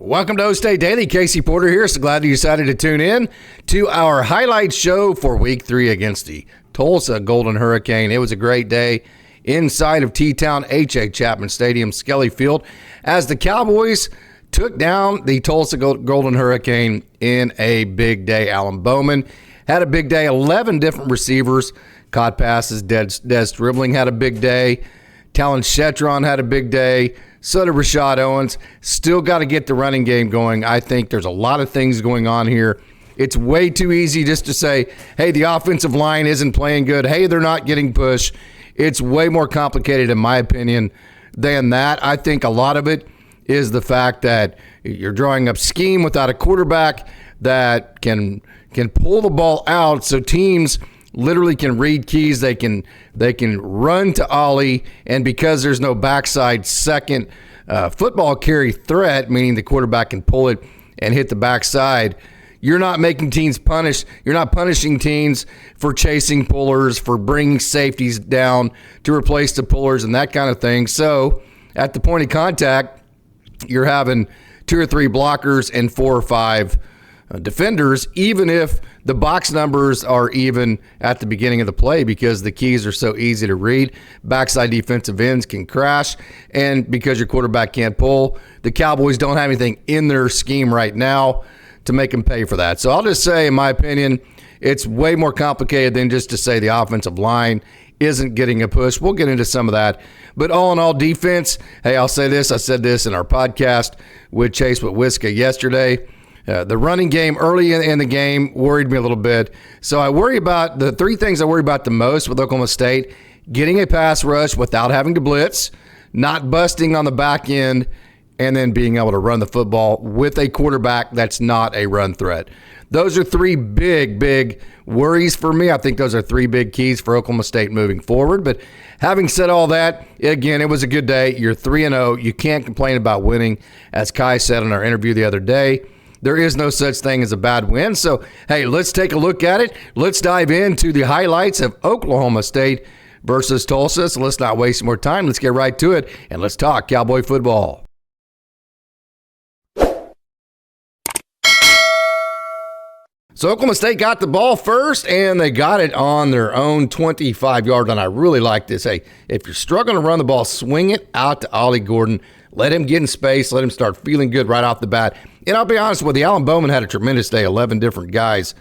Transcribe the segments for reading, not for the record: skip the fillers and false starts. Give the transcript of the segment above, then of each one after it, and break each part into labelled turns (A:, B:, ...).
A: Welcome to OState Daily. Casey Porter here. So glad you decided to tune in to our highlight show for Week 3 against the Tulsa Golden Hurricane. It was a great day inside of T-Town H.A. Chapman Stadium, Skelly Field, as the Cowboys took down the Tulsa Golden Hurricane in a big day. Alan Bowman had a big day. 11 different receivers caught passes. Des Dribbling had a big day. Talon Shetron had a big day. So did Rashad Owens. Still got to get the running game going. I think there's a lot of things going on here. It's way too easy just to say, hey, the offensive line isn't playing good. Hey, they're not getting pushed. It's way more complicated, in my opinion, than that. I think a lot of it is the fact that you're drawing up scheme without a quarterback that can pull the ball out, so teams literally can read keys. They can run to Ollie, and because there's no backside second football carry threat, meaning the quarterback can pull it and hit the backside, you're not making teams punish. You're not punishing teams for chasing pullers, for bringing safeties down to replace the pullers and that kind of thing. So at the point of contact, you're having 2 or 3 blockers and 4 or 5 defenders, even if the box numbers are even at the beginning of the play, because the keys are so easy to read. Backside defensive ends can crash, and because your quarterback can't pull, the Cowboys don't have anything in their scheme right now to make them pay for that. So I'll just say, in my opinion, it's way more complicated than just to say the offensive line isn't getting a push. We'll get into some of that. But all in all, defense, hey, I'll say this. I said this in our podcast with Chase Witwiska yesterday. The running game early in the game worried me a little bit. So I worry about the 3 things I worry about the most with Oklahoma State: getting a pass rush without having to blitz, not busting on the back end, and then being able to run the football with a quarterback that's not a run threat. Those are 3 big worries for me. I think those are 3 big keys for Oklahoma State moving forward. But having said all that, again, it was a good day. You're 3-0. You can't complain about winning. As Kai said in our interview the other day, there is no such thing as a bad win. So, hey, let's take a look at it. Let's dive into the highlights of Oklahoma State versus Tulsa. So let's not waste more time. Let's get right to it, and let's talk Cowboy football. So Oklahoma State got the ball first, and they got it on their own 25-yard line. I really like this. Hey, if you're struggling to run the ball, swing it out to Ollie Gordon. Let him get in space. Let him start feeling good right off the bat. And I'll be honest with you, Alan Bowman had a tremendous day. 11 different guys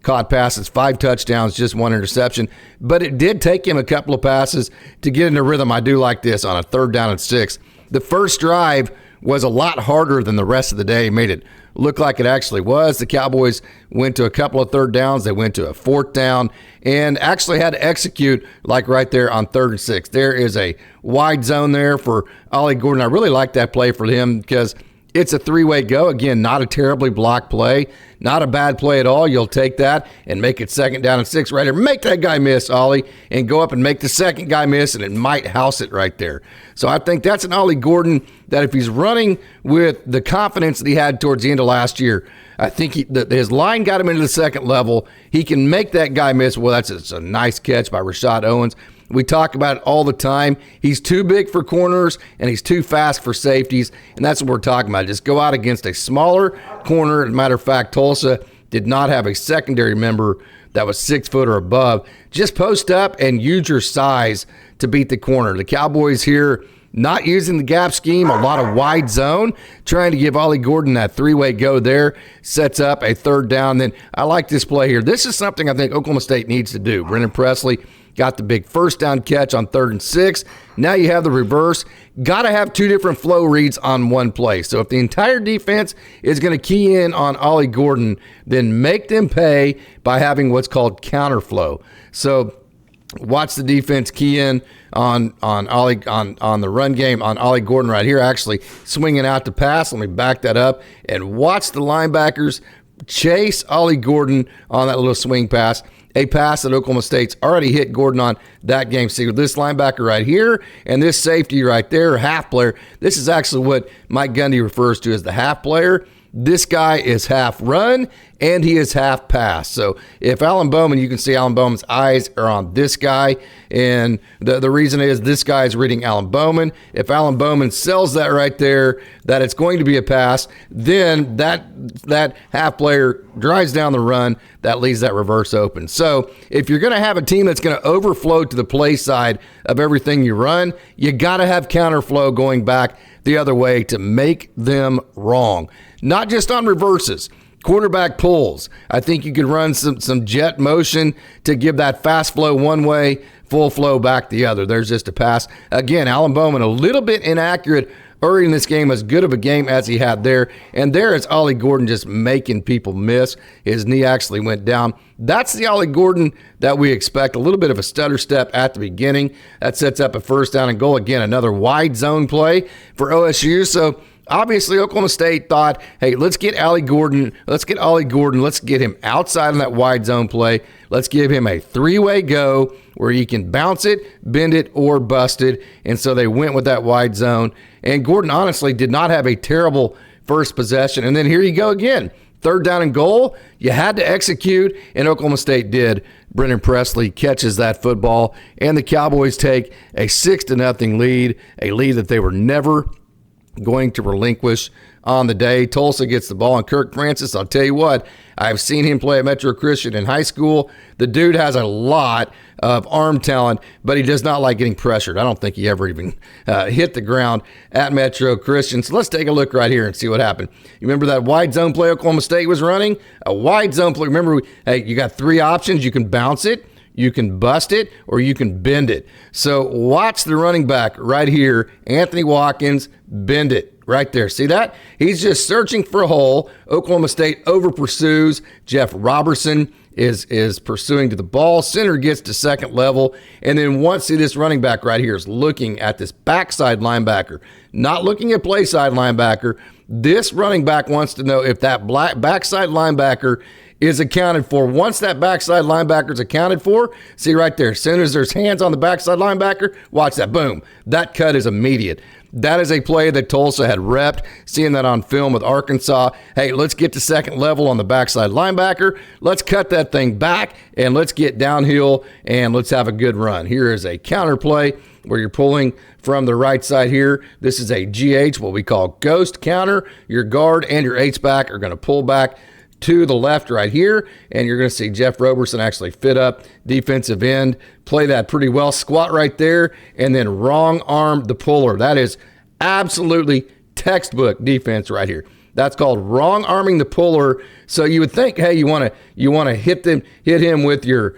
A: caught passes, 5 touchdowns, just 1 interception. But it did take him a couple of passes to get into rhythm. I do like this on a 3rd down and 6. The first drive was a lot harder than the rest of the day. Made it look like it actually was. The Cowboys went to a couple of 3rd downs. They went to a 4th down and actually had to execute like right there on 3rd and 6. There is a wide zone there for Ollie Gordon. I really like that play for him because it's a 3-way go. Again, not a terribly blocked play. Not a bad play at all. You'll take that and make it 2nd down and 6 right there. Make that guy miss, Ollie, and go up and make the second guy miss, and it might house it right there. So I think that's an Ollie Gordon that if he's running with the confidence that he had towards the end of last year, I think his line got him into the 2nd level. He can make that guy miss. Well, that's a nice catch by Rashad Owens. We talk about it all the time. He's too big for corners, and he's too fast for safeties, and that's what we're talking about. Just go out against a smaller corner. As a matter of fact, Tulsa did not have a secondary member that was 6 foot or above. Just post up and use your size to beat the corner. The Cowboys here not using the gap scheme, a lot of wide zone, trying to give Ollie Gordon that 3-way go there, sets up a 3rd down. Then I like this play here. This is something I think Oklahoma State needs to do. Brennan Presley got the big 1st down catch on 3rd and 6. Now you have the reverse. Got to have 2 different flow reads on one play. So if the entire defense is going to key in on Ollie Gordon, then make them pay by having what's called counter flow. So watch the defense key in on Ollie on the run game on Ollie Gordon right here, actually swinging out to pass. Let me back that up and watch the linebackers chase Ollie Gordon on that little swing pass. A pass that Oklahoma State's already hit Gordon on that game. See, this linebacker right here and this safety right there, half player. This is actually what Mike Gundy refers to as the half player. This guy is half run and he is half pass. So if Alan Bowman, you can see Alan Bowman's eyes are on this guy. And the reason is this guy is reading Alan Bowman. If Alan Bowman sells that right there, that it's going to be a pass, then that half player drives down the run. That leaves that reverse open. So if you're going to have a team that's going to overflow to the play side of everything you run, you got to have counterflow going back the other way to make them wrong. Not just on reverses, quarterback pulls. I think you could run some jet motion to give that fast flow one way, full flow back the other. There's just a pass. Again, Alan Bowman, a little bit inaccurate early in this game, as good of a game as he had there. And there is Ollie Gordon just making people miss. His knee actually went down. That's the Ollie Gordon that we expect. A little bit of a stutter step at the beginning. That sets up a first down and goal. Again, another wide zone play for OSU. So obviously, Oklahoma State thought, hey, let's get Ollie Gordon. Let's get him outside on that wide zone play. Let's give him a three-way go where he can bounce it, bend it, or bust it. And so they went with that wide zone. And Gordon honestly did not have a terrible first possession. And then here you go again. Third down and goal. You had to execute, and Oklahoma State did. Brennan Presley catches that football, and the Cowboys take a 6-0 lead, a lead that they were never going to relinquish on the day. Tulsa gets the ball, and Kirk Francis, I'll tell you what, I've seen him play at Metro Christian in high school. The dude has a lot of arm talent, but he does not like getting pressured. I don't think he ever even hit the ground at Metro Christian. So let's take a look right here and see what happened. You remember that wide zone play Oklahoma State was running? A wide zone play. Remember, hey, you got three options. You can bounce it, you can bust it, or you can bend it. So watch the running back right here, Anthony Watkins, bend it. Right there. See that? He's just searching for a hole. Oklahoma State over pursues. Jeff Robertson is pursuing to the ball. Center gets to second level. And then see this running back right here is looking at this backside linebacker, not looking at play side linebacker. This running back wants to know if that backside linebacker is accounted for. Once that backside linebacker is accounted for, see right there, as soon as there's hands on the backside linebacker, watch that, boom. That cut is immediate. That is a play that Tulsa had repped, seeing that on film with Arkansas. Hey, let's get to second level on the backside linebacker. Let's cut that thing back, and let's get downhill, and let's have a good run. Here is a counter play where you're pulling from the right side here. This is a GH, what we call ghost counter. Your guard and your H-back are going to pull back to the left right here, and you're going to see Jeff Robertson actually fit up defensive end, play that pretty well, squat right there, and then wrong arm the puller. That is absolutely textbook defense right here. That's called wrong arming the puller. So you would think, hey, you want to hit him with your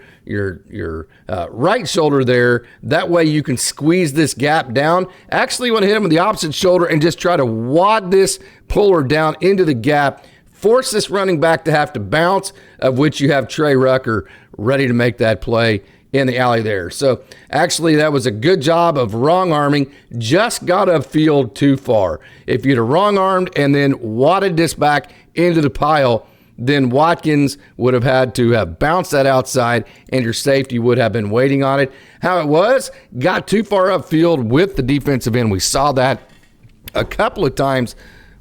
A: right shoulder there. That way you can squeeze this gap down. Actually, you want to hit him with the opposite shoulder and just try to wad this puller down into the gap. Force this running back to have to bounce, of which you have Trey Rucker ready to make that play in the alley there. So actually that was a good job of wrong arming, just got upfield too far. If you'd have wrong armed and then wadded this back into the pile, then Watkins would have had to have bounced that outside and your safety would have been waiting on it. How it was, got too far upfield with the defensive end. We saw that a couple of times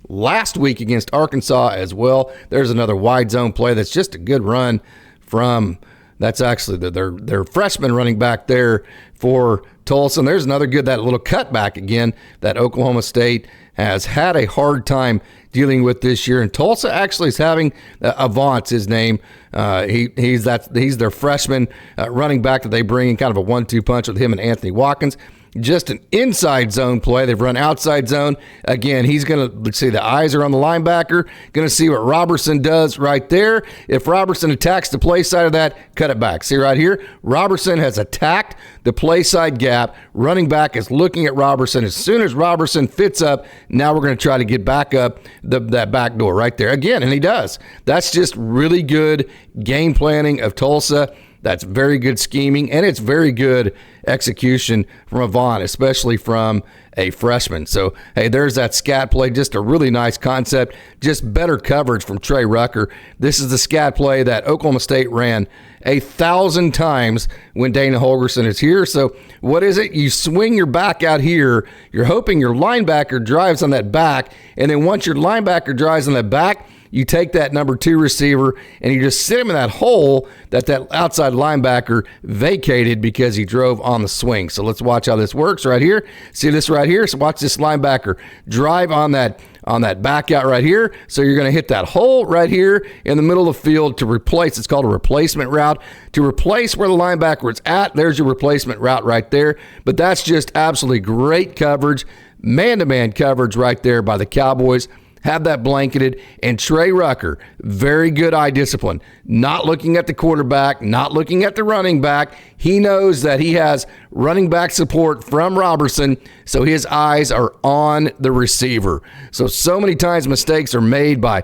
A: last week against Arkansas as well. There's another wide zone play that's just a good run from, that's actually their freshman running back there for Tulsa. And there's another good, that little cutback again that Oklahoma State has had a hard time dealing with this year. And Tulsa actually is having Avant's his name. He's their freshman running back that they bring in, kind of a 1-2 punch with him and Anthony Watkins. Just an inside zone play. They've run outside zone. Again, he's going to, let's see, the eyes are on the linebacker. Going to see what Robertson does right there. If Robertson attacks the play side of that, cut it back. See right here? Robertson has attacked the play side gap. Running back is looking at Robertson. As soon as Robertson fits up, now we're going to try to get back up that back door right there. Again, and he does. That's just really good game planning of Tulsa. That's very good scheming, and it's very good execution from a Vaughn, especially from a freshman. So, hey, there's that scat play. Just a really nice concept. Just better coverage from Trey Rucker. This is the scat play that Oklahoma State ran 1,000 times when Dana Holgerson is here. So what is it? You swing your back out here. You're hoping your linebacker drives on that back, and then once your linebacker drives on that back, you take that number 2 receiver and you just sit him in that hole that outside linebacker vacated because he drove on the swing. So let's watch how this works right here. See this right here? So watch this linebacker drive on that back out right here. So you're going to hit that hole right here in the middle of the field to replace. It's called a replacement route. To replace where the linebacker is at, there's your replacement route right there. But that's just absolutely great coverage, man-to-man coverage right there by the Cowboys. Have that blanketed, and Trey Rucker, very good eye discipline, not looking at the quarterback, not looking at the running back. He knows that he has running back support from Robertson, so his eyes are on the receiver. So many times mistakes are made by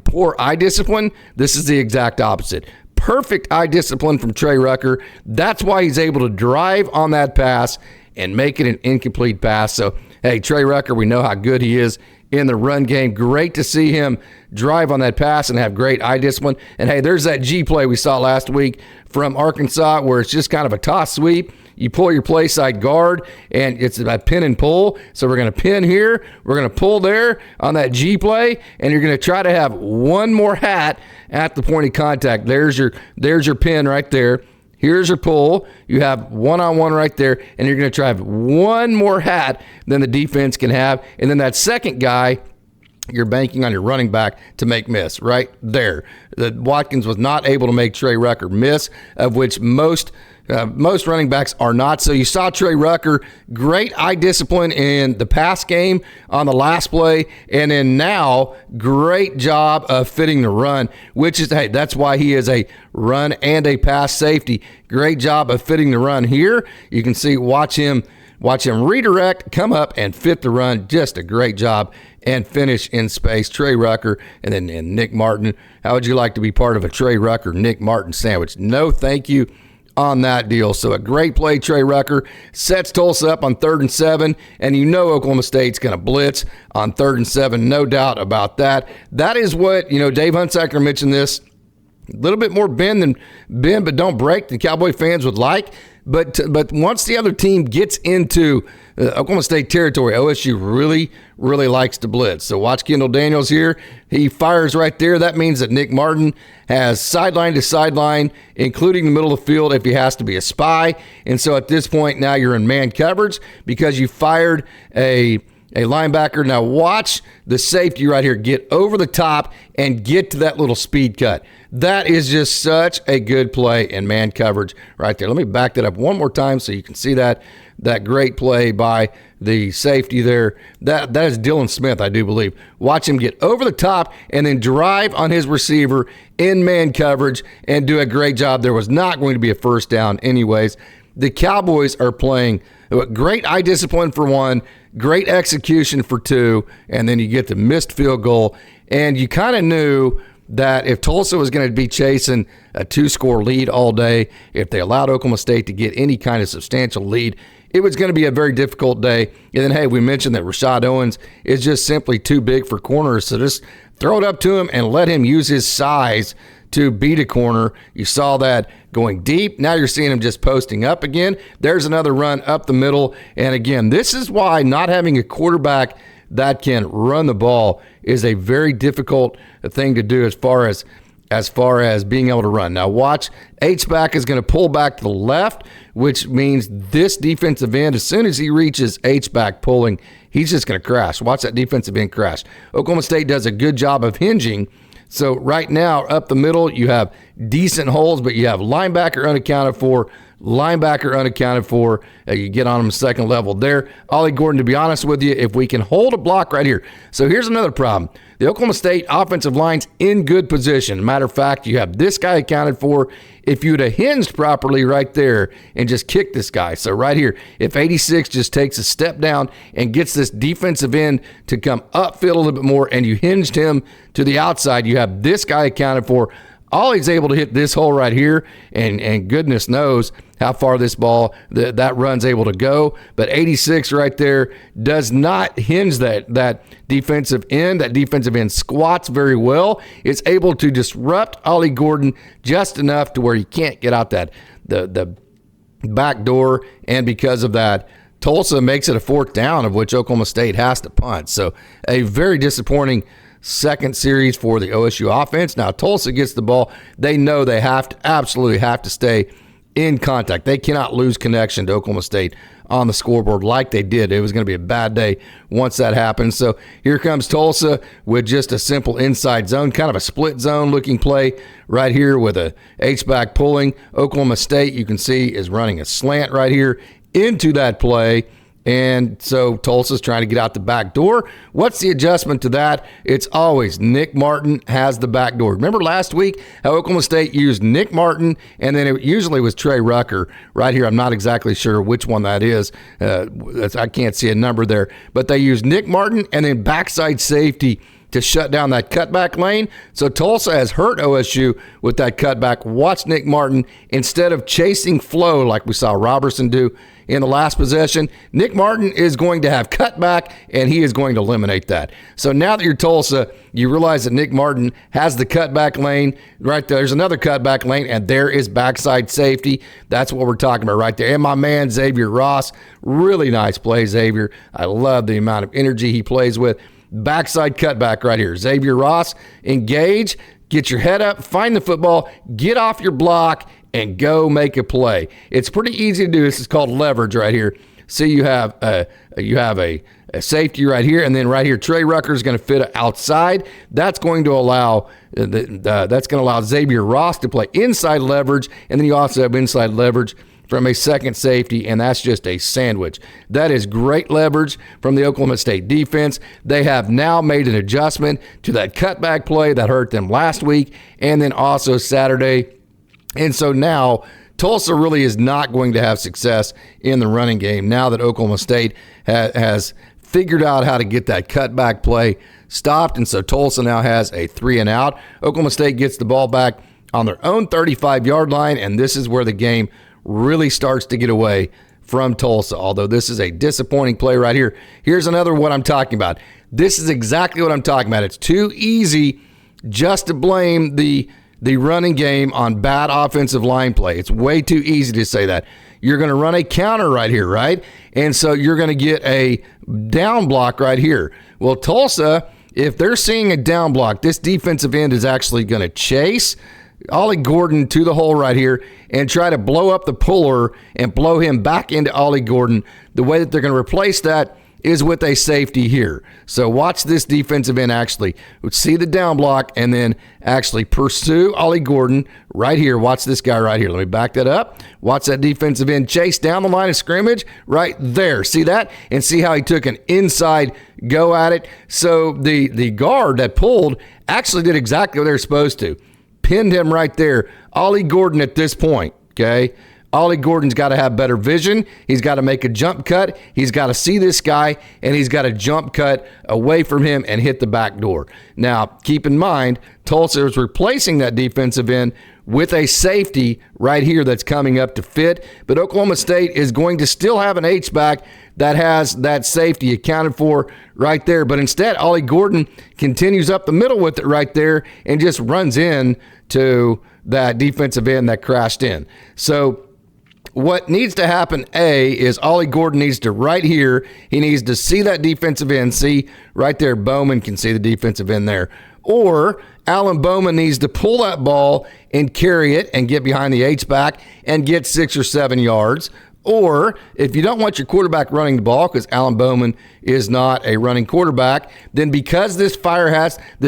A: poor eye discipline. This is the exact opposite. Perfect eye discipline from Trey Rucker. That's why he's able to drive on that pass and make it an incomplete pass. So, hey, Trey Rucker, we know how good he is in the run game. Great to see him drive on that pass and have great eye discipline. And, hey, there's that G play we saw last week from Arkansas where it's just kind of a toss sweep. You pull your play side guard, and it's a pin and pull. So we're going to pin here. We're going to pull there on that G play, and you're going to try to have one more hat at the point of contact. There's your pin right there. Here's your pull. You have one-on-one right there, and you're going to try to have one more hat than the defense can have. And then that second guy, you're banking on your running back to make miss right there. Watkins was not able to make Trey Rucker miss, of which most running backs are not. So you saw Trey Rucker, great eye discipline in the pass game on the last play, and then now great job of fitting the run, which is, hey, that's why he is a run and a pass safety. Great job of fitting the run here. You can see, watch him redirect, come up and fit the run. Just a great job and finish in space. Trey Rucker and Nick Martin. How would you like to be part of a Trey Rucker, Nick Martin sandwich? No, thank you on that deal. So a great play, Trey Rucker sets Tulsa up on 3rd and 7, and you know Oklahoma State's going to blitz on 3rd and 7, no doubt about that. That is what, Dave Hunsaker mentioned this, a little bit more bend but don't break than Cowboy fans would like. But once the other team gets into Oklahoma State territory, OSU really, really likes to blitz. So watch Kendall Daniels here. He fires right there. That means that Nick Martin has sideline to sideline, including the middle of the field if he has to be a spy. And so at this point, now you're in man coverage because you fired a linebacker. Now watch the safety right here get over the top and get to that little speed cut. That is just such a good play in man coverage right there. Let me back that up one more time so you can see that great play by the safety there. That is Dylan Smith, I do believe. Watch him get over the top and then drive on his receiver in man coverage and do a great job. There was not going to be a first down anyways. The Cowboys are playing great eye discipline for one, great execution for two, and then you get the missed field goal. And you kind of knew that if Tulsa was going to be chasing a 2-score lead all day, if they allowed Oklahoma State to get any kind of substantial lead, it was going to be a very difficult day. And then, hey, we mentioned that Rashad Owens is just simply too big for corners, so just throw it up to him and let him use his size to beat a corner. You saw that going deep. Now you're seeing him just posting up again. There's another run up the middle. And again, this is why not having a quarterback that can run the ball is a very difficult thing to do as far as being able to run. Now watch, H-back is going to pull back to the left, which means this defensive end, as soon as he reaches H-back pulling, he's just going to crash. Watch that defensive end crash. Oklahoma State does a good job of hinging. So right now, up the middle, you have decent holes, but you have linebacker unaccounted for. You get on them second level there. Ollie Gordon, to be honest with you, if we can hold a block right here. So here's another problem. The Oklahoma State offensive line's in good position. Matter of fact, you have this guy accounted for. If you'd have hinged properly right there and just kicked this guy. So right here, if 86 just takes a step down and gets this defensive end to come upfield a little bit more and you hinged him to the outside, you have this guy accounted for. Ollie's able to hit this hole right here, and goodness knows how far this ball, that run's able to go. But 86 right there does not hinge that defensive end. That defensive end squats very well. It's able to disrupt Ollie Gordon just enough to where he can't get out the back door, and because of that, Tulsa makes it a 4th down, of which Oklahoma State has to punt. So a very disappointing second series for the OSU offense. Now Tulsa gets the ball. They know they absolutely have to stay in contact. They cannot lose connection to Oklahoma State on the scoreboard like they did. It was going to be a bad day once that happens. So here comes Tulsa with just a simple inside zone, kind of a split zone looking play right here with a H-back pulling. Oklahoma State, you can see, is running a slant right here into that play. And so Tulsa's trying to get out the back door. What's the adjustment to that? It's always Nick Martin has the back door. Remember last week how Oklahoma State used Nick Martin, and then it usually was Trey Rucker right here. I'm not exactly sure which one that is. I can't see a number there. But they used Nick Martin and then backside safety to shut down that cutback lane. So Tulsa has hurt OSU with that cutback. Watch Nick Martin, instead of chasing flow like we saw Robertson do in the last possession, Nick Martin is going to have cutback, and he is going to eliminate that. So now that you're Tulsa, you realize that Nick Martin has the cutback lane right there. There's another cutback lane, and there is backside safety. That's what we're talking about right there. And my man, Xavier Ross, really nice play, Xavier. I love the amount of energy he plays with. Backside cutback right here. Xavier Ross, engage, get your head up, find the football, get off your block, and go make a play. It's pretty easy to do. This is called leverage right here. See, you have a safety right here, and then right here, Trey Rucker is going to fit outside. That's going to allow Xavier Ross to play inside leverage, and then you also have inside leverage from a second safety, and that's just a sandwich. That is great leverage from the Oklahoma State defense. They have now made an adjustment to that cutback play that hurt them last week, and then also Saturday. And so now Tulsa really is not going to have success in the running game now that Oklahoma State has figured out how to get that cutback play stopped. And so Tulsa now has a 3-and-out. Oklahoma State gets the ball back on their own 35-yard line, and this is where the game really starts to get away from Tulsa, although this is a disappointing play right here. Here's another what I'm talking about. This is exactly what I'm talking about. It's too easy just to blame the running game on bad offensive line play. It's way too easy to say that. You're going to run a counter right here, right? And so you're going to get a down block right here. Well, Tulsa, if they're seeing a down block, this defensive end is actually going to chase Ollie Gordon to the hole right here and try to blow up the puller and blow him back into Ollie Gordon. The way that they're going to replace that is with a safety here. So watch this defensive end actually see the down block and then actually pursue Ollie Gordon right here. Watch this guy right here. Let me back that up. Watch that defensive end chase down the line of scrimmage right there. See that? And see how he took an inside go at it. So the guard that pulled actually did exactly what they're supposed to. Pinned him right there. Ollie Gordon at this point, okay? Ollie Gordon's got to have better vision. He's got to make a jump cut. He's got to see this guy, and he's got to jump cut away from him and hit the back door. Now, keep in mind, Tulsa is replacing that defensive end with a safety right here that's coming up to fit, but Oklahoma State is going to still have an H-back that has that safety accounted for right there. But instead, Ollie Gordon continues up the middle with it right there and just runs in to that defensive end that crashed in. So what needs to happen, is Ollie Gordon needs to right here, he needs to see that defensive end. See right there, Bowman can see the defensive end there. Or Alan Bowman needs to pull that ball and carry it and get behind the H-back and get 6 or 7 yards. Or if you don't want your quarterback running the ball, because Alan Bowman is not a running quarterback, then because this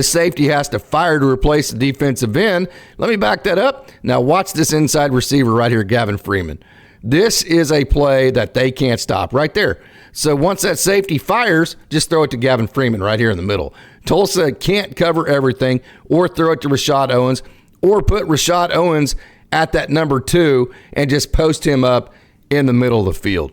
A: safety has to fire to replace the defensive end, let me back that up. Now watch this inside receiver right here, Gavin Freeman. This is a play that they can't stop right there. So once that safety fires, just throw it to Gavin Freeman right here in the middle. Tulsa can't cover everything or throw it to Rashad Owens or put Rashad Owens at that number 2 and just post him up in the middle of the field.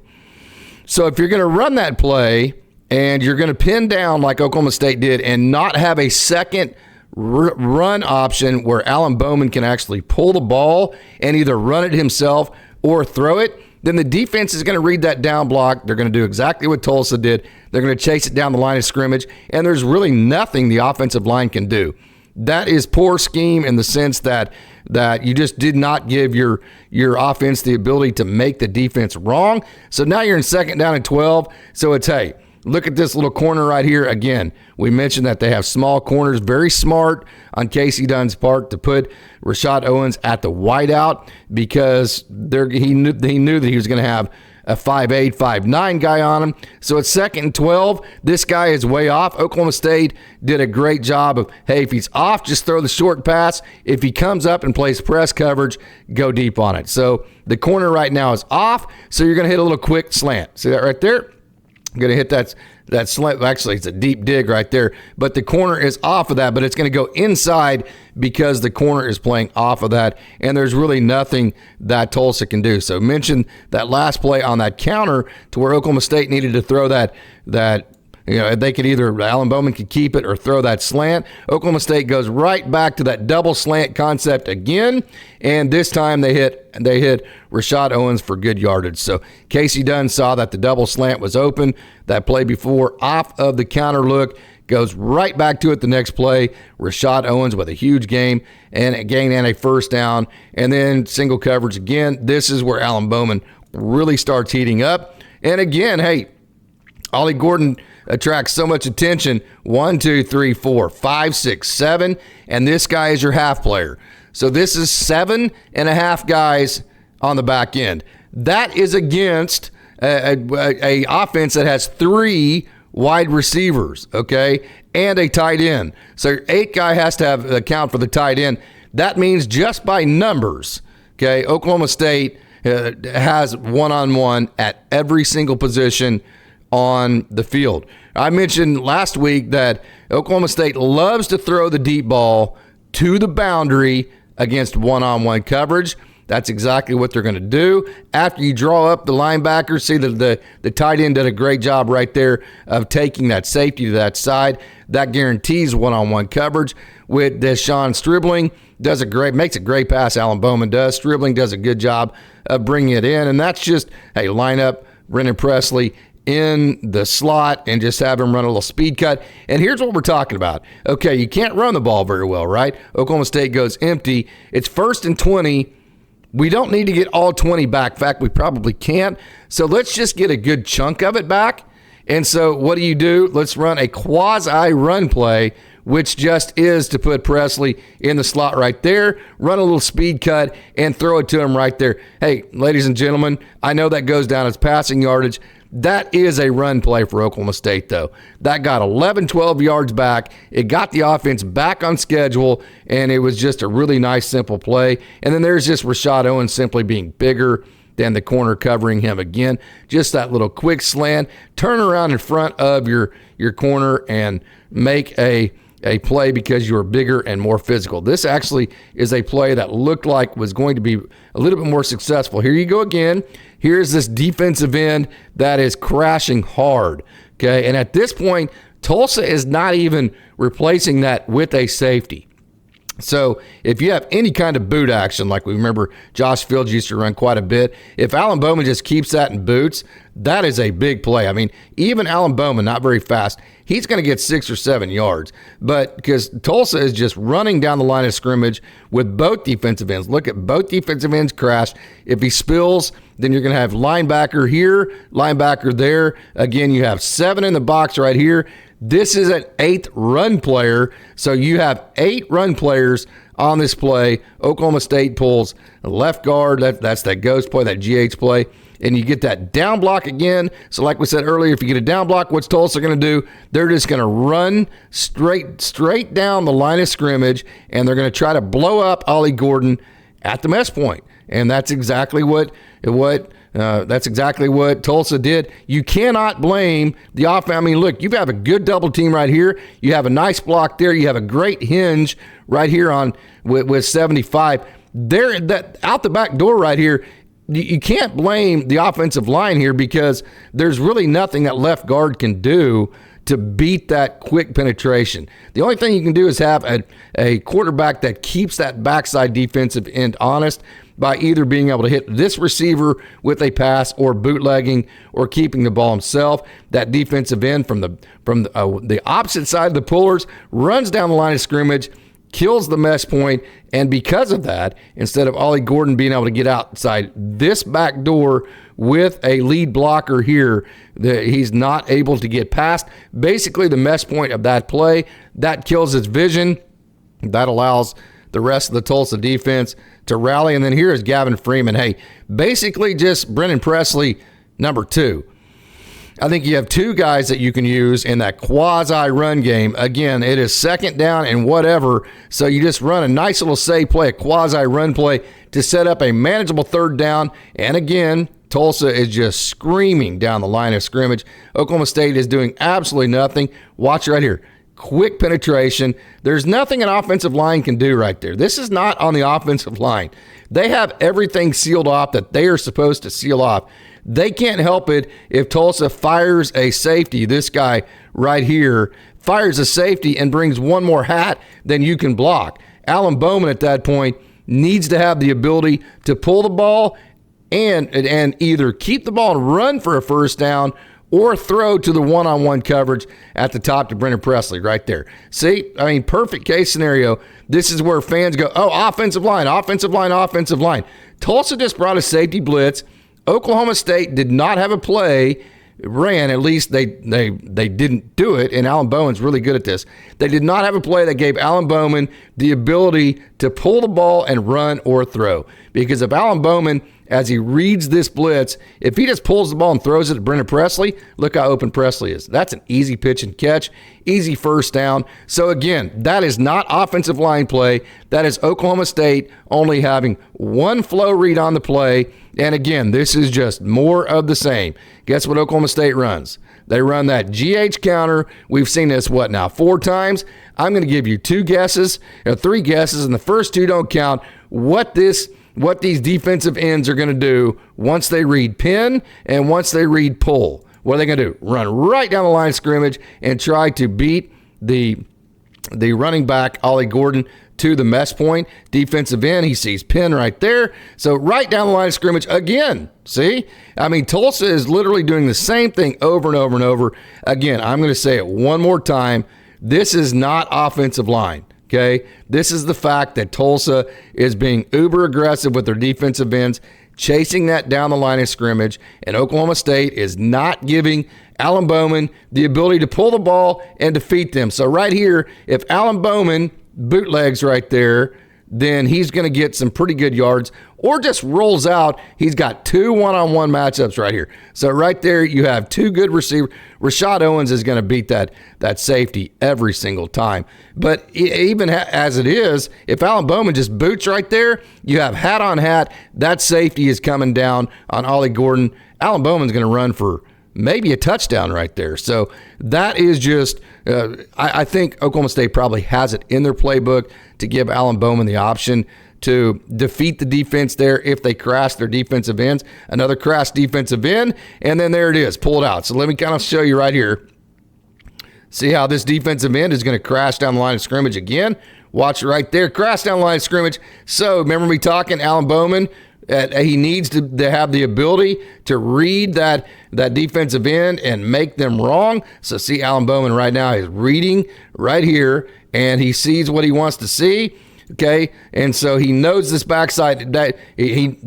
A: So if you're going to run that play and you're going to pin down like Oklahoma State did and not have a second run option where Alan Bowman can actually pull the ball and either run it himself or throw it, then the defense is going to read that down block. They're going to do exactly what Tulsa did. They're going to chase it down the line of scrimmage, and there's really nothing the offensive line can do. That is poor scheme in the sense that you just did not give your offense the ability to make the defense wrong. So now you're in 2nd down and 12. So it's, hey, look at this little corner right here. Again, we mentioned that they have small corners. Very smart on Casey Dunn's part to put Rashad Owens at the wideout because he knew that he was going to have a 5'8", 5'9" guy on him. So it's 2nd and 12. This guy is way off. Oklahoma State did a great job of, hey, if he's off, just throw the short pass. If he comes up and plays press coverage, go deep on it. So the corner right now is off, so you're going to hit a little quick slant. See that right there? I'm going to hit that slant. Actually, it's a deep dig right there. But the corner is off of that, but it's going to go inside because the corner is playing off of that, and there's really nothing that Tulsa can do. So mention that last play on that counter to where Oklahoma State needed to throw that they could either, Alan Bowman could keep it or throw that slant. Oklahoma State goes right back to that double slant concept again, and this time they hit Rashad Owens for good yardage. So Casey Dunn saw that the double slant was open. That play before, off of the counter look, goes right back to it the next play. Rashad Owens with a huge gain and a 1st down, and then single coverage again. This is where Alan Bowman really starts heating up. And again, hey, Ollie Gordon attracts so much attention. 1, 2, 3, 4, 5, 6, 7, and this guy is your half player. So this is 7.5 guys on the back end. That is against a offense that has 3 wide receivers, okay, and a tight end. So your 8 guy has to have account for the tight end. That means just by numbers, okay, Oklahoma State has one-on-one at every single position on the field. I mentioned last week that Oklahoma State loves to throw the deep ball to the boundary against one-on-one coverage. That's exactly what they're going to do. After you draw up the linebackers, see that the tight end did a great job right there of taking that safety to that side. That guarantees one-on-one coverage. With Deshaun Stribling, makes a great pass. Alan Bowman does. Stribling does a good job of bringing it in, and that's just, hey, line up Brennan Presley in the slot and just have him run a little speed cut. And here's what we're talking about. Okay, you can't run the ball very well, right? Oklahoma State goes empty. It's 1st and 20. We don't need to get all 20 back. In fact, we probably can't. So let's just get a good chunk of it back. And so what do? Let's run a quasi-run play, which just is to put Presley in the slot right there, run a little speed cut, and throw it to him right there. Hey, ladies and gentlemen, I know that goes down as passing yardage. That is a run play for Oklahoma State, though. That got 11, 12 yards back. It got the offense back on schedule, and it was just a really nice, simple play. And then there's just Rashad Owens simply being bigger than the corner covering him again. Just that little quick slant, turn around in front of your corner and make a play because you are bigger and more physical. This actually is a play that looked like was going to be a little bit more successful. Here you go again. Here's this defensive end that is crashing hard, okay? And at this point, Tulsa is not even replacing that with a safety. So if you have any kind of boot action, like we remember Josh Fields used to run quite a bit, if Alan Bowman just keeps that in boots, that is a big play. I mean, even Alan Bowman, not very fast, he's going to get 6 or 7 yards. But because Tulsa is just running down the line of scrimmage with both defensive ends. Look at both defensive ends crash. If he spills, then you're going to have linebacker here, linebacker there. Again, you have 7 in the box right here. This is an 8th run player, so you have 8 run players on this play. Oklahoma State pulls a left guard. That's that ghost play, that GH play, and you get that down block again. So like we said earlier, if you get a down block, what's Tulsa going to do? They're just going to run straight down the line of scrimmage, and they're going to try to blow up Ollie Gordon at the mesh point. And that's exactly what Tulsa did. You cannot blame the offense. I mean, look, you have a good double team right here. You have a nice block there. You have a great hinge right here on with 75. There, that out the back door right here. You can't blame the offensive line here because there's really nothing that left guard can do to beat that quick penetration. The only thing you can do is have a quarterback that keeps that backside defensive end honest by either being able to hit this receiver with a pass or bootlegging or keeping the ball himself. That defensive end from the opposite side of the pullers runs down the line of scrimmage, kills the mesh point, and because of that, instead of Ollie Gordon being able to get outside this back door with a lead blocker here, he's not able to get past basically the mesh point of that play. That kills his vision. That allows the rest of the Tulsa defense to rally. And then here is Gavin Freeman. Hey, basically just Brennan Presley, number 2. I think you have 2 guys that you can use in that quasi-run game. Again, it is second down and whatever, so you just run a nice little save play, a quasi-run play to set up a manageable third down. And again, Tulsa is just screaming down the line of scrimmage. Oklahoma State is doing absolutely nothing. Watch right here. Quick penetration. There's nothing an offensive line can do right there. This is not on the offensive line. They have everything sealed off that they are supposed to seal off. They can't help it if Tulsa fires a safety. This guy right here fires a safety and brings one more hat than you can block. Alan Bowman at that point needs to have the ability to pull the ball and either keep the ball and run for a first down or throw to the one-on-one coverage at the top to Brennan Presley right there. See, I mean, perfect case scenario. This is where fans go, oh, offensive line, offensive line, offensive line. Tulsa just brought a safety blitz. Oklahoma State did not have a play ran. At least they didn't do it, and Alan Bowman's really good at this. They did not have a play that gave Alan Bowman the ability to pull the ball and run or throw. Because if Alan Bowman, as he reads this blitz, if he just pulls the ball and throws it to Brennan Presley, look how open Presley is. That's an easy pitch and catch, easy first down. So again, that is not offensive line play. That is Oklahoma State only having one flow read on the play. And again, this is just more of the same. Guess what Oklahoma State runs? They run that GH counter. We've seen this, 4 times? I'm going to give you 2 guesses, or 3 guesses, and the first 2 don't count. What these defensive ends are going to do once they read pin and once they read pull. What are they going to do? Run right down the line of scrimmage and try to beat the running back, Ollie Gordon, to the mesh point. Defensive end, he sees pin right there. So right down the line of scrimmage again. See? I mean, Tulsa is literally doing the same thing over and over and over. Again, I'm going to say it one more time. This is not offensive line. Okay? This is the fact that Tulsa is being uber aggressive with their defensive ends, chasing that down the line of scrimmage, and Oklahoma State is not giving Alan Bowman the ability to pull the ball and defeat them. So right here, if Alan Bowman bootlegs right there, then he's going to get some pretty good yards, or just rolls out. He's got 2 one-on-one matchups right here. So right there, you have 2 good receivers. Rashad Owens is going to beat that safety every single time. But even as it is, if Alan Bowman just boots right there, you have hat on hat. That safety is coming down on Ollie Gordon. Alan Bowman's going to run for maybe a touchdown right there. So that is just, I think Oklahoma State probably has it in their playbook to give Alan Bowman the option to defeat the defense there if they crash their defensive ends. Another crash defensive end, and then there it is, pull it out. So let me kind of show you right here. See how this defensive end is going to crash down the line of scrimmage again. Watch it right there, crash down the line of scrimmage. So remember me talking, Alan Bowman, he needs to have the ability to read that defensive end and make them wrong. So see, Alan Bowman right now is reading right here, and he sees what he wants to see. Okay, and so he knows this backside that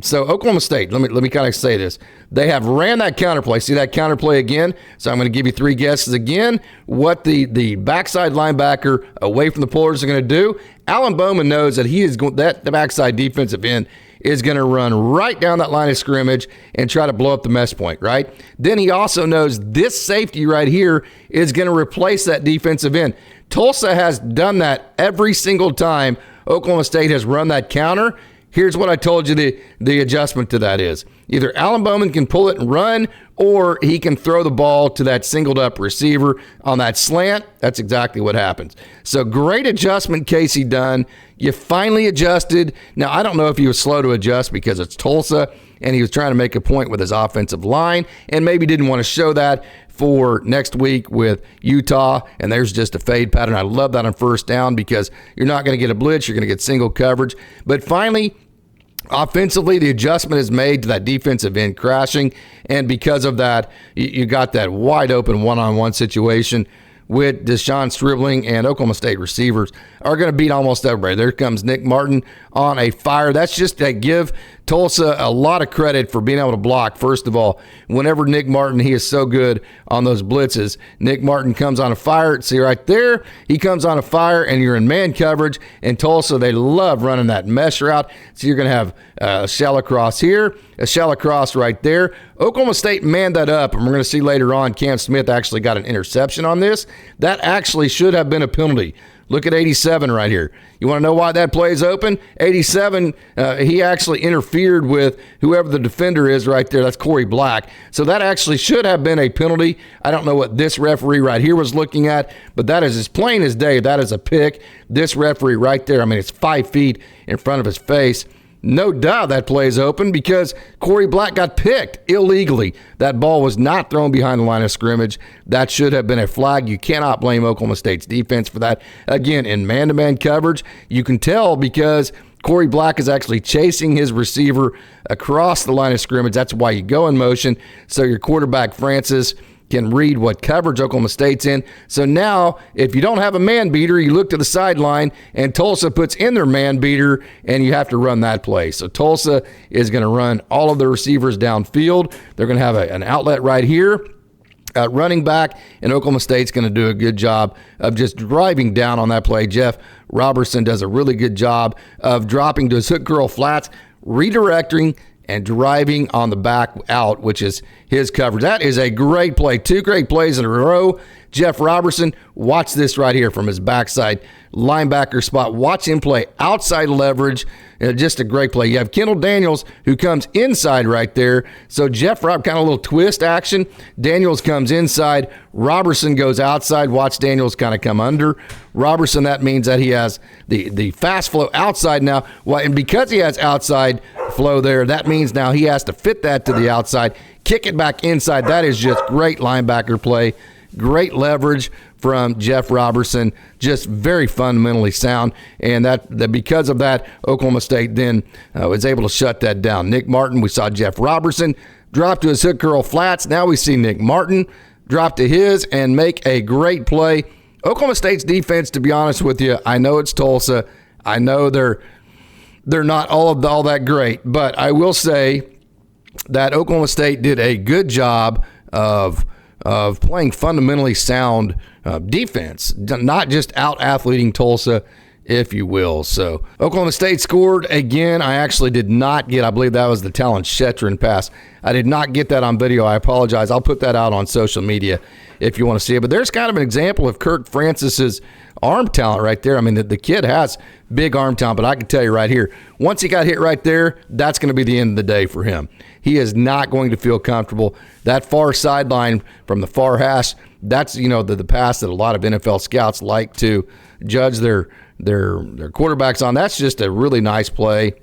A: so Oklahoma State, let me kind of say this. They have ran that counterplay. See that counterplay again? So I'm going to give you 3 guesses again. What the backside linebacker away from the pullers are going to do. Alan Bowman knows that the backside defensive end is going to run right down that line of scrimmage and try to blow up the mesh point, right? Then he also knows this safety right here is going to replace that defensive end. Tulsa has done that every single time Oklahoma State has run that counter. Here's what I told you the adjustment to that is. Either Alan Bowman can pull it and run, or he can throw the ball to that singled up receiver on that slant. That's exactly what happens. So great adjustment, Casey Dunn. You finally adjusted. Now, I don't know if he was slow to adjust because it's Tulsa and he was trying to make a point with his offensive line and maybe didn't want to show that for next week with Utah, and there's just a fade pattern. I love that on first down because you're not going to get a blitz, you're going to get single coverage. But finally, offensively, the adjustment is made to that defensive end crashing, and because of that, you got that wide open one-on-one situation with Deshaun Stribling, and Oklahoma State receivers are going to beat almost everybody. There comes Nick Martin on a fire. That's just to give Tulsa a lot of credit for being able to block. First of all, whenever Nick Martin, he is so good on those blitzes. Nick Martin comes on a fire. See right there, he comes on a fire, and you're in man coverage. And Tulsa, they love running that mesh route. So you're going to have a shallow cross here, a shallow cross right there. Oklahoma State manned that up, and we're going to see later on Cam Smith actually got an interception on this. That actually should have been a penalty. Look at 87 right here. You want to know why that play is open? 87, he actually interfered with whoever the defender is right there. That's Corey Black. So that actually should have been a penalty. I don't know what this referee right here was looking at, but that is as plain as day. That is a pick. This referee right there, I mean, it's 5 feet in front of his face. No doubt that play is open because Corey Black got picked illegally. That ball was not thrown behind the line of scrimmage. That should have been a flag. You cannot blame Oklahoma State's defense for that. Again, in man-to-man coverage, you can tell because Corey Black is actually chasing his receiver across the line of scrimmage. That's why you go in motion, so your quarterback, Francis, can read what coverage Oklahoma State's in. So now, if you don't have a man beater, you look to the sideline, and Tulsa puts in their man beater, and you have to run that play. So Tulsa is going to run all of the receivers downfield. They're going to have an outlet right here, running back, and Oklahoma State's going to do a good job of just driving down on that play. Jeff Robertson does a really good job of dropping to his hook curl flats, redirecting, and driving on the back out, which is his coverage. That is a great play. 2 great plays in a row. Jeff Robertson, watch this right here from his backside linebacker spot. Watch him play outside leverage. Just a great play. You have Kendall Daniels who comes inside right there. So Jeff Rob, kind of a little twist action. Daniels comes inside. Robertson goes outside. Watch Daniels kind of come under. Robertson, that means that he has the fast flow outside now. And because he has outside flow there, that means now he has to fit that to the outside, kick it back inside. That is just great linebacker play. Great leverage from Jeff Robertson, just very fundamentally sound, and that because of that, Oklahoma State then was able to shut that down. Nick Martin, we saw Jeff Robertson drop to his hook curl flats. Now we see Nick Martin drop to his and make a great play. Oklahoma State's defense, to be honest with you, I know it's Tulsa. I know they're not all that great, but I will say that Oklahoma State did a good job of playing fundamentally sound defense, not just out-athleting Tulsa, if you will. So Oklahoma State scored again. I actually did not get, I believe that was the Talon Shetron pass. I did not get that on video. I apologize. I'll put that out on social media if you want to see it. But there's kind of an example of Kirk Francis's arm talent right there. I mean, the kid has big arm talent, but I can tell you right here, once he got hit right there, that's going to be the end of the day for him. He is not going to feel comfortable. That far sideline from the far hash, that's, the pass that a lot of NFL scouts like to judge their quarterbacks on. That's just a really nice play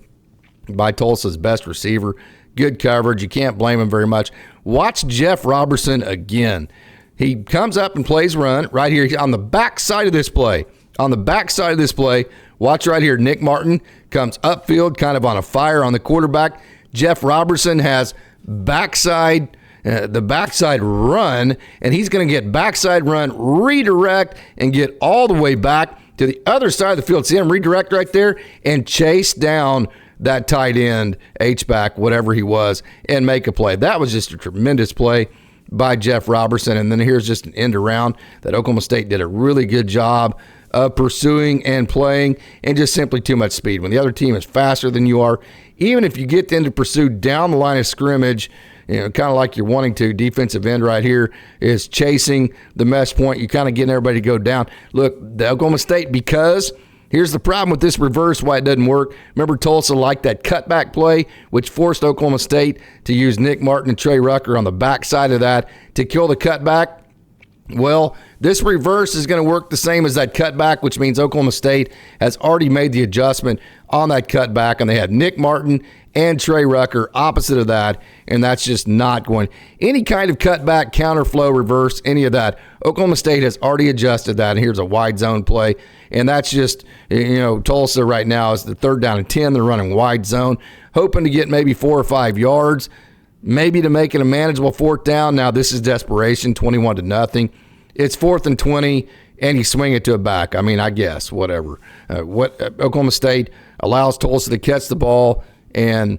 A: by Tulsa's best receiver. Good coverage. You can't blame him very much. Watch Jeff Robertson again. He comes up and plays run right here on the back side of this play. On the back side of this play, watch right here. Nick Martin comes upfield, kind of on a fire on the quarterback. Jeff Robertson has the backside run, and he's going to get backside run, redirect, and get all the way back to the other side of the field. See him redirect right there and chase down that tight end, H-back, whatever he was, and make a play. That was just a tremendous play by Jeff Robertson. And then here's just an end around that Oklahoma State did a really good job of pursuing and playing, and just simply too much speed. When the other team is faster than you are, even if you get them to pursue down the line of scrimmage, kind of like you're wanting to, defensive end right here is chasing the mesh point. You kind of getting everybody to go down. Look, the Oklahoma State, because here's the problem with this reverse, why it doesn't work. Remember, Tulsa liked that cutback play, which forced Oklahoma State to use Nick Martin and Trey Rucker on the backside of that to kill the cutback. Well, this reverse is going to work the same as that cutback, which means Oklahoma State has already made the adjustment on that cutback, and they had Nick Martin and Trey Rucker opposite of that, and that's just not going. Any kind of cutback, counterflow, reverse, any of that, Oklahoma State has already adjusted that, and here's a wide zone play, and that's just, Tulsa right now is the 3rd down and 10. They're running wide zone, hoping to get maybe 4 or 5 yards, maybe to make it a manageable 4th down. Now, this is desperation, 21-0. It's 4th and 20, and you swing it to a back. I mean, I guess, whatever. Oklahoma State allows Tulsa to catch the ball and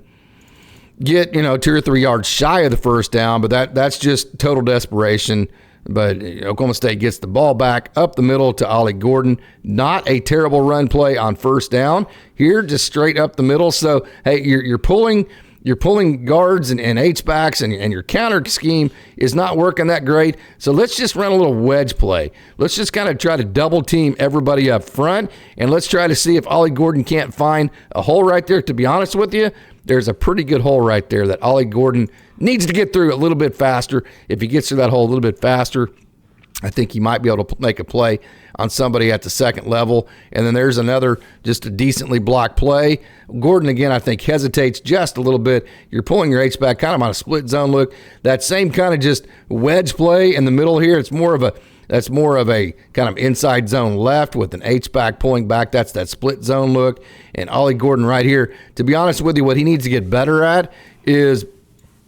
A: get, 2 or 3 yards shy of the 1st down, but that's just total desperation. But Oklahoma State gets the ball back up the middle to Ollie Gordon. Not a terrible run play on 1st down. Here, just straight up the middle. So, hey, you're pulling guards and H-backs, and your counter scheme is not working that great. So let's just run a little wedge play. Let's just kind of try to double team everybody up front, and let's try to see if Ollie Gordon can't find a hole right there. To be honest with you, there's a pretty good hole right there that Ollie Gordon needs to get through a little bit faster. If he gets through that hole a little bit faster, I think he might be able to make a play on somebody at the 2nd level. And then there's another, just a decently blocked play. Gordon, again, I think hesitates just a little bit. You're pulling your H-back kind of on a split zone look. That same kind of just wedge play in the middle here, that's more of a kind of inside zone left with an H-back pulling back. That's that split zone look. And Ollie Gordon right here, to be honest with you, what he needs to get better at is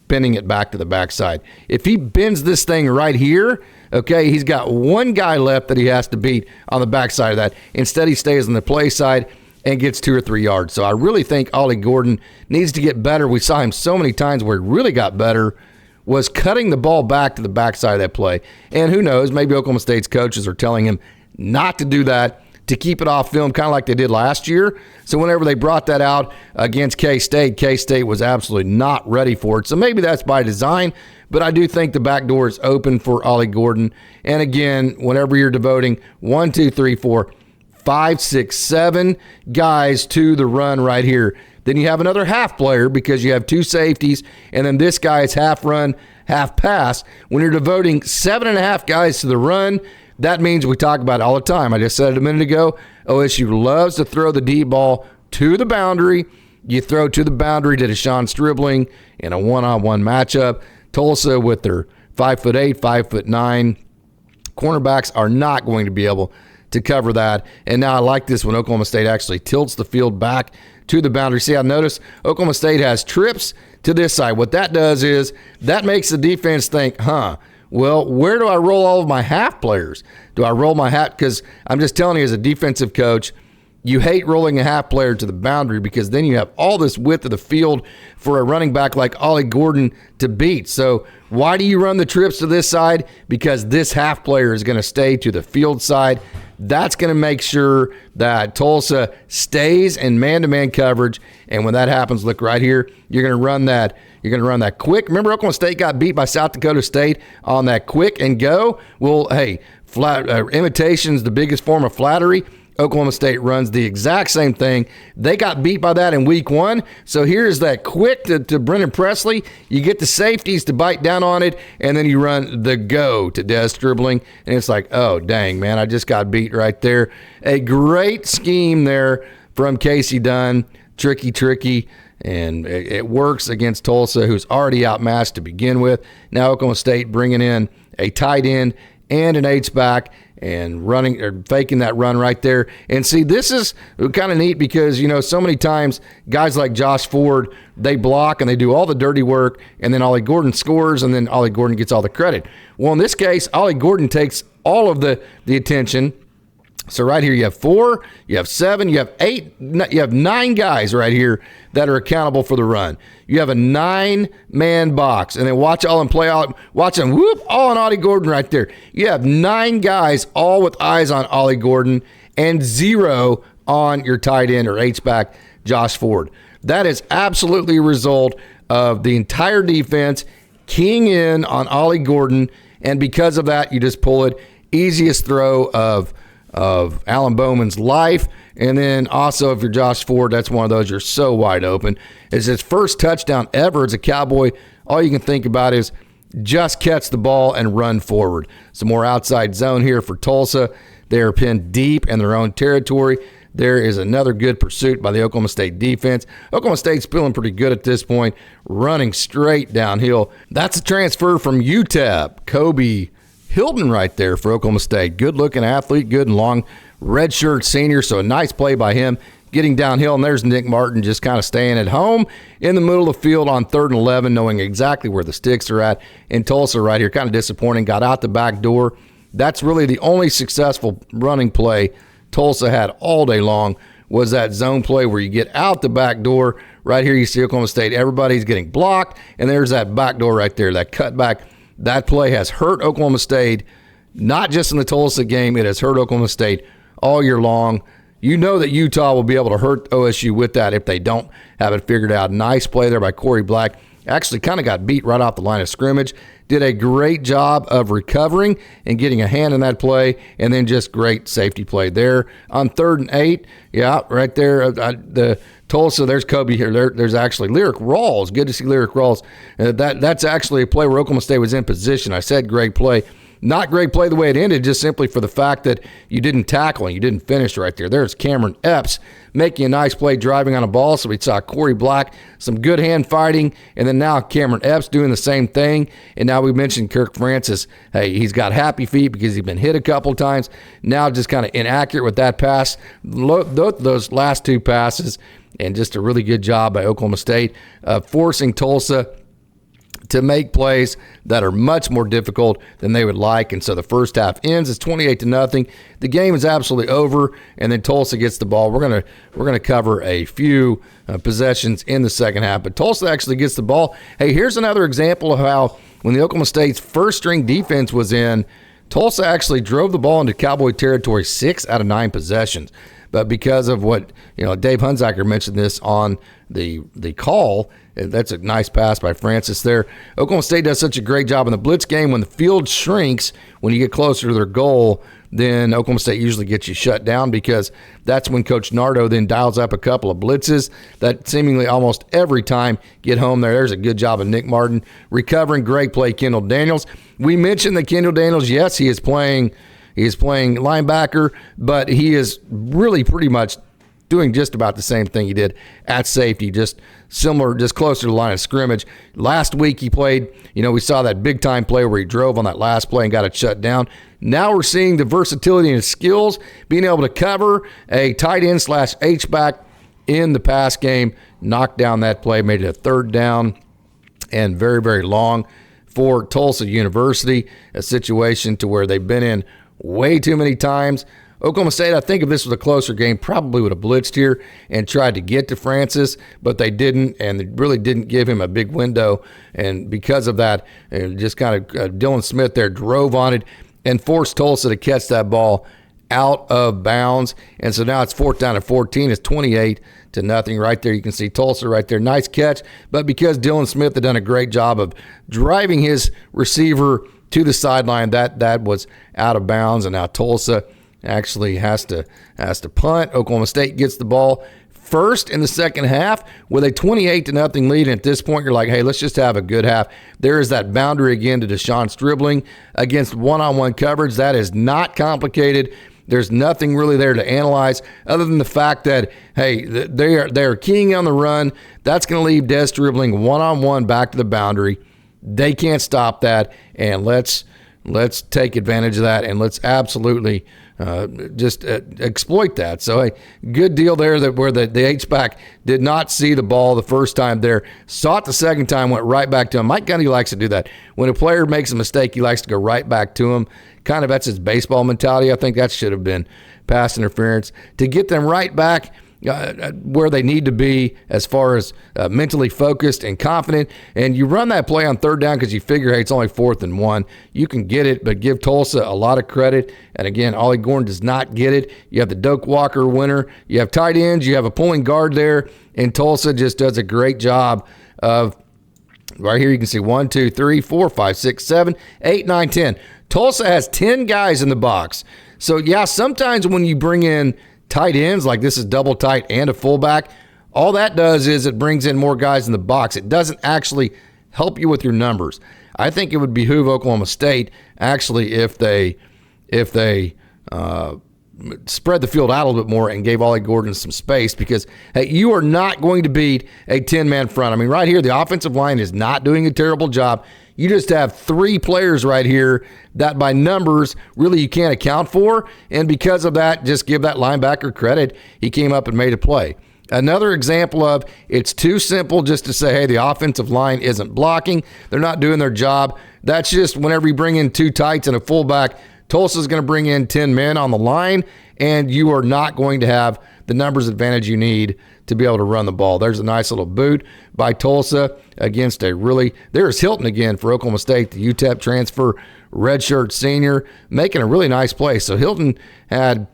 A: bending it back to the backside. If he bends this thing right here, okay, he's got one guy left that he has to beat on the backside of that. Instead, he stays on the play side and gets 2 or 3 yards. So I really think Ollie Gordon needs to get better. We saw him so many times where he really got better was cutting the ball back to the backside of that play. And who knows, maybe Oklahoma State's coaches are telling him not to do that, to keep it off film, kind of like they did last year. So whenever they brought that out against K-State was absolutely not ready for it. So maybe that's by design, but I do think the back door is open for Ollie Gordon. And again, whenever you're devoting 1, 2, 3, 4, 5, 6, 7 guys to the run right here, then you have another half player because you have 2 safeties, and then this guy is half run, half pass. When you're devoting 7.5 guys to the run, that means, we talk about it all the time, I just said it a minute ago, OSU loves to throw the deep ball to the boundary. You throw to the boundary to Deshaun Stribling in a one-on-one matchup. Tulsa, with their 5'8", 5'9", cornerbacks are not going to be able to cover that. And now I like this when Oklahoma State actually tilts the field back to the boundary. See, I notice Oklahoma State has trips to this side. What that does is that makes the defense think, well, where do I roll all of my half players? Do I roll my half? Because I'm just telling you, as a defensive coach, you hate rolling a half player to the boundary because then you have all this width of the field for a running back like Ollie Gordon to beat. So why do you run the trips to this side? Because this half player is going to stay to the field side. That's going to make sure that Tulsa stays in man-to-man coverage. And when that happens, look right here, you're going to run that. You're going to run that quick. Remember, Oklahoma State got beat by South Dakota State on that quick and go? Well, hey, imitation's the biggest form of flattery. Oklahoma State runs the exact same thing. They got beat by that in week 1. So here's that quick to Brennan Presley. You get the safeties to bite down on it, and then you run the go to Des Stribling. And it's like, oh, dang, man, I just got beat right there. A great scheme there from Casey Dunn. Tricky. And it works against Tulsa, who's already outmatched to begin with. Now Oklahoma State bringing in a tight end and an H-back and running or faking that run right there. And see, this is kind of neat because, so many times guys like Josh Ford, they block and they do all the dirty work, and then Ollie Gordon scores, and then Ollie Gordon gets all the credit. Well, in this case, Ollie Gordon takes all of the attention. So right here you have 4, you have 7, you have 8, you have 9 guys right here that are accountable for the run. You have a 9-man box, and then watch all them play out. Watch them, whoop, all on Ollie Gordon right there. You have 9 guys all with eyes on Ollie Gordon and 0 on your tight end or H-back, Josh Ford. That is absolutely a result of the entire defense keying in on Ollie Gordon, and because of that, you just pull it. Easiest throw of Alan Bowman's life. And then also, if you're Josh Ford, that's one of those you're so wide open. It's his first touchdown ever as a Cowboy. All you can think about is just catch the ball and run forward. Some more outside zone here for Tulsa. They are pinned deep in their own territory. There is another good pursuit by the Oklahoma State defense. Oklahoma State's feeling pretty good at this point, running straight downhill. That's a transfer from UTEP. Kobe Hilton right there for Oklahoma State. Good-looking athlete, good and long redshirt senior, so a nice play by him getting downhill. And there's Nick Martin just kind of staying at home in the middle of the field on 3rd and 11, knowing exactly where the sticks are at. And Tulsa right here, kind of disappointing, got out the back door. That's really the only successful running play Tulsa had all day long, was that zone play where you get out the back door. Right here you see Oklahoma State. Everybody's getting blocked, and there's that back door right there, that cutback. That play has hurt Oklahoma State, not just in the Tulsa game. It has hurt Oklahoma State all year long. You know that Utah will be able to hurt OSU with that if they don't have it figured out. Nice play there by Corey Black. Actually kind of got beat right off the line of scrimmage. Did a great job of recovering and getting a hand in that play, and then just great safety play there on 3rd and 8. Yeah, right there. The Tulsa, there's Kobe here. There's actually Lyric Rawls. Good to see Lyric Rawls. That's actually a play where Oklahoma State was in position. I said great play. Not great play the way it ended, just simply for the fact that you didn't tackle and you didn't finish right there. There's Cameron Epps making a nice play driving on a ball. So we saw Corey Black, some good hand fighting, and then now Cameron Epps doing the same thing. And now we mentioned Kirk Francis. Hey, he's got happy feet because he's been hit a couple times. Now just kind of inaccurate with that pass. Those last 2 passes, and just a really good job by Oklahoma State forcing Tulsa to make plays that are much more difficult than they would like. And so the first half ends. It's 28-0. The game is absolutely over, and then Tulsa gets the ball. We're gonna cover a few possessions in the second half, but Tulsa actually gets the ball. Hey, here's another example of how when the Oklahoma State's first-string defense was in, Tulsa actually drove the ball into Cowboy territory 6 out of 9 possessions. But because of what, Dave Hunziker mentioned this on the call, that's a nice pass by Francis there. Oklahoma State does such a great job in the blitz game. When the field shrinks, when you get closer to their goal, then Oklahoma State usually gets you shut down, because that's when Coach Nardo then dials up a couple of blitzes that seemingly almost every time get home there. There's a good job of Nick Martin recovering. Great play, Kendall Daniels. We mentioned that Kendall Daniels, yes, he is playing linebacker, but he is really pretty much doing just about the same thing he did at safety, just similar, just closer to the line of scrimmage. Last week he played, we saw that big-time play where he drove on that last play and got it shut down. Now we're seeing the versatility and his skills, being able to cover a tight end / H-back in the pass game, knocked down that play, made it a 3rd down and very, very long for Tulsa University, a situation to where they've been in way too many times. Oklahoma State, I think if this was a closer game, probably would have blitzed here and tried to get to Francis, but they didn't, and they really didn't give him a big window. And because of that, just kind of Dylan Smith there drove on it and forced Tulsa to catch that ball out of bounds. And so now it's 4th down and 14. It's 28-0 right there. You can see Tulsa right there. Nice catch. But because Dylan Smith had done a great job of driving his receiver to the sideline, that was out of bounds. And now Tulsa actually has to punt. Oklahoma State gets the ball first in the second half with a 28-0 lead. And at this point, you're like, hey, let's just have a good half. There is that boundary again to Deshaun Stribling against one-on-one coverage. That is not complicated. There's nothing really there to analyze other than the fact that, hey, they are keying on the run. That's going to leave Des Stribling one-on-one back to the boundary. They can't stop that, and let's take advantage of that, and let's absolutely just exploit that. So a good deal there where the H-back did not see the ball the first time there, saw it the second time, went right back to him. Mike Gundy likes to do that. When a player makes a mistake, he likes to go right back to him. Kind of that's his baseball mentality. I think that should have been pass interference to get them right back where they need to be as far as mentally focused and confident. And you run that play on 3rd down because you figure, hey, it's only 4th and 1. You can get it, but give Tulsa a lot of credit. And again, Ollie Gordon does not get it. You have the Doak Walker winner. You have tight ends. You have a pulling guard there. And Tulsa just does a great job of, right here you can see 1, 2, 3, 4, 5, 6, 7, 8, 9, 10. Tulsa has 10 guys in the box. So, yeah, sometimes when you bring in tight ends, like this is double tight and a fullback, all that does is it brings in more guys in the box. It doesn't actually help you with your numbers. I think it would behoove Oklahoma State actually if they spread the field out a little bit more and gave Ollie Gordon some space, because, hey, you are not going to beat a 10-man front. I mean, right here, the offensive line is not doing a terrible job. You just have 3 players right here that by numbers really you can't account for, and because of that, just give that linebacker credit. He came up and made a play. Another example of it's too simple just to say, hey, the offensive line isn't blocking. They're not doing their job. That's just whenever you bring in 2 tights and a fullback, Tulsa's going to bring in 10 men on the line, and you are not going to have the numbers advantage you need to be able to run the ball. There's a nice little boot by Tulsa against there's Hilton again for Oklahoma State, the UTEP transfer, redshirt senior, making a really nice play. So Hilton had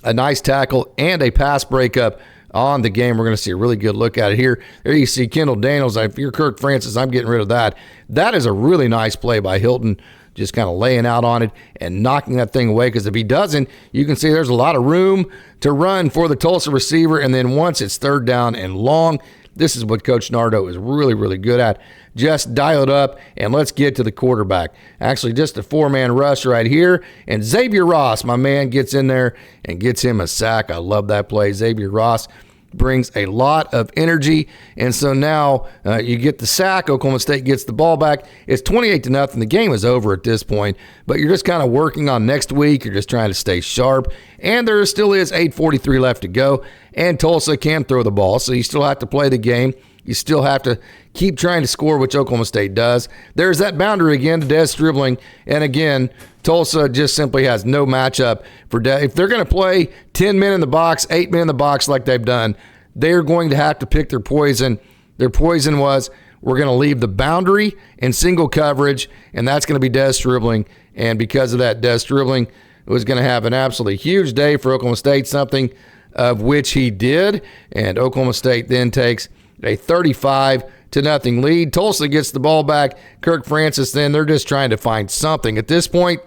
A: a nice tackle and a pass breakup on the game. We're going to see a really good look at it here. There you see Kendall Daniels. If you're Kirk Francis, I'm getting rid of that. That is a really nice play by Hilton, just kind of laying out on it and knocking that thing away, because if he doesn't, you can see there's a lot of room to run for the Tulsa receiver, and then once it's 3rd down and long, this is what Coach Nardo is really, really good at. Just dial it up, and let's get to the quarterback. Actually, just a 4-man rush right here, and Xavier Ross, my man, gets in there and gets him a sack. I love that play. Xavier Ross brings a lot of energy, and so now you get the sack. Oklahoma State gets the ball back. It's 28-0. The game is over at this point, but you're just kind of working on next week. You're just trying to stay sharp, and there still is 8:43 left to go, and Tulsa can throw the ball, so you still have to play the game. You still have to keep trying to score, which Oklahoma State does. There's that boundary again to Des dribbling, and again, Tulsa just simply has no matchup for Des. If they're going to play 10 men in the box, 8 men in the box like they've done, they're going to have to pick their poison. Their poison was, we're going to leave the boundary in single coverage, and that's going to be Des dribbling. And because of that, Des dribbling was going to have an absolutely huge day for Oklahoma State, something of which he did. And Oklahoma State then takes a 35-0 lead. Tulsa gets the ball back. Kirk Francis, then they're just trying to find something. At this point,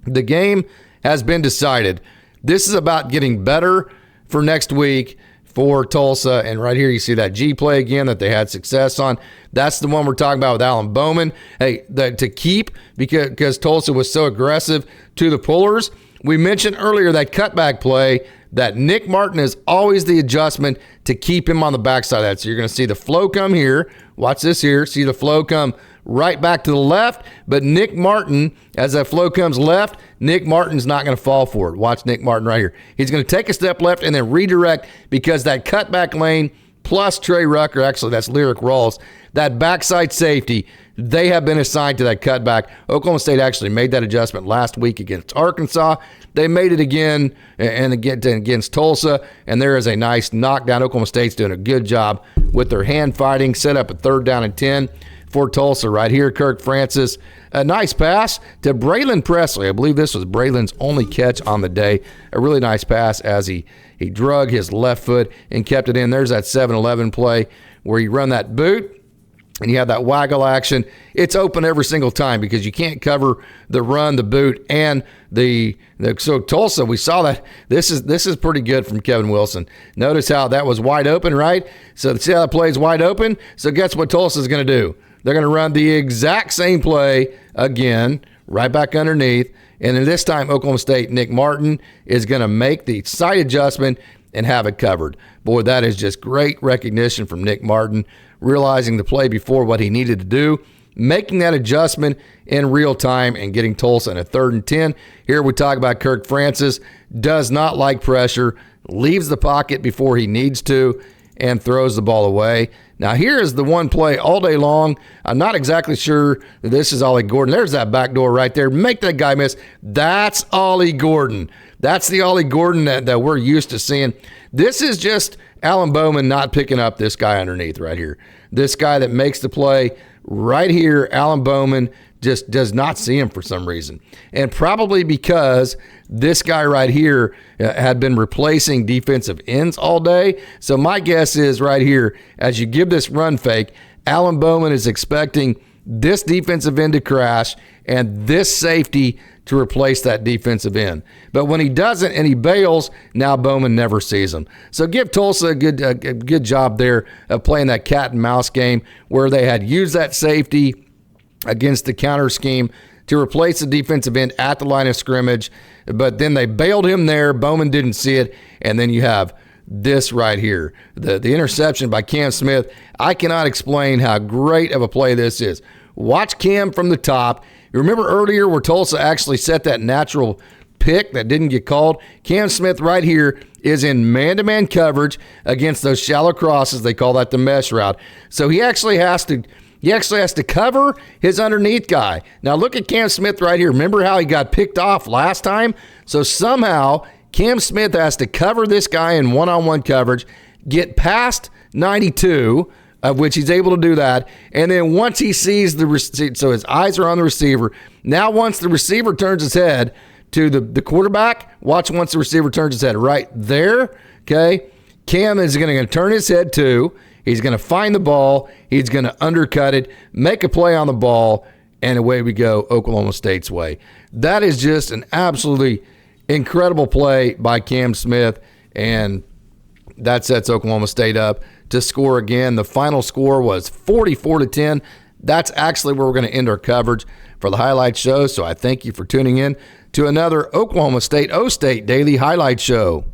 A: the game has been decided. This is about getting better for next week for Tulsa. And right here you see that G play again that they had success on. That's the one we're talking about with Alan Bowman. Hey, to keep, because Tulsa was so aggressive to the pullers. We mentioned earlier that cutback play, that Nick Martin is always the adjustment to keep him on the backside of that. So you're going to see the flow come here. Watch this here. See the flow come right back to the left. But Nick Martin, as that flow comes left, Nick Martin's not going to fall for it. Watch Nick Martin right here. He's going to take a step left and then redirect, because that cutback lane plus Trey Rucker, actually that's Lyric Rawls, that backside safety, they have been assigned to that cutback. Oklahoma State actually made that adjustment last week against Arkansas. They made it again and again against Tulsa, and there is a nice knockdown. Oklahoma State's doing a good job with their hand fighting, set up a 3rd down and 10 for Tulsa right here. Kirk Francis, a nice pass to Braylon Presley. I believe this was Braylon's only catch on the day. A really nice pass as he drug his left foot and kept it in. There's that 7-11 play where you run that boot and you have that waggle action. It's open every single time because you can't cover the run, the boot, and so Tulsa, we saw that. This is pretty good from Kevin Wilson. Notice how that was wide open, right? So see how that play is wide open? So guess what Tulsa's going to do? They're going to run the exact same play again, right back underneath. And then this time, Oklahoma State, Nick Martin is going to make the side adjustment and have it covered. Boy, that is just great recognition from Nick Martin, realizing the play before what he needed to do, making that adjustment in real time and getting Tulsa in a 3rd and 10. Here we talk about Kirk Francis, does not like pressure, leaves the pocket before he needs to, and throws the ball away. Now, here is the one play all day long. I'm not exactly sure that this is Ollie Gordon. There's that back door right there. Make that guy miss. That's Ollie Gordon. That's the Ollie Gordon that we're used to seeing. This is just Alan Bowman not picking up this guy underneath right here. This guy that makes the play right here, Alan Bowman just does not see him for some reason. And probably because this guy right here had been replacing defensive ends all day. So my guess is right here, as you give this run fake, Alan Bowman is expecting this defensive end to crash and this safety to replace that defensive end. But when he doesn't and he bails, now Bowman never sees him. So give Tulsa a good job there of playing that cat and mouse game where they had used that safety against the counter scheme to replace the defensive end at the line of scrimmage. But then they bailed him there. Bowman didn't see it. And then you have this right here, the interception by Cam Smith. I cannot explain how great of a play this is. Watch Cam from the top. You remember earlier where Tulsa actually set that natural pick that didn't get called? Cam Smith right here is in man-to-man coverage against those shallow crosses. They call that the mesh route. So he actually has to cover his underneath guy. Now look at Cam Smith right here. Remember how he got picked off last time? So somehow Cam Smith has to cover this guy in one-on-one coverage, get past 92, of which he's able to do that. And then once he sees so his eyes are on the receiver. Now once the receiver turns his head to the quarterback, watch once the receiver turns his head right there, okay? Cam is going to turn his head too. He's going to find the ball. He's going to undercut it, make a play on the ball, and away we go, Oklahoma State's way. That is just an absolutely incredible play by Cam Smith, and that sets Oklahoma State up to score again. The final score was 44-10. That's actually where we're going to end our coverage for the highlight show. So I thank you for tuning in to another Oklahoma State OState Daily Highlight Show.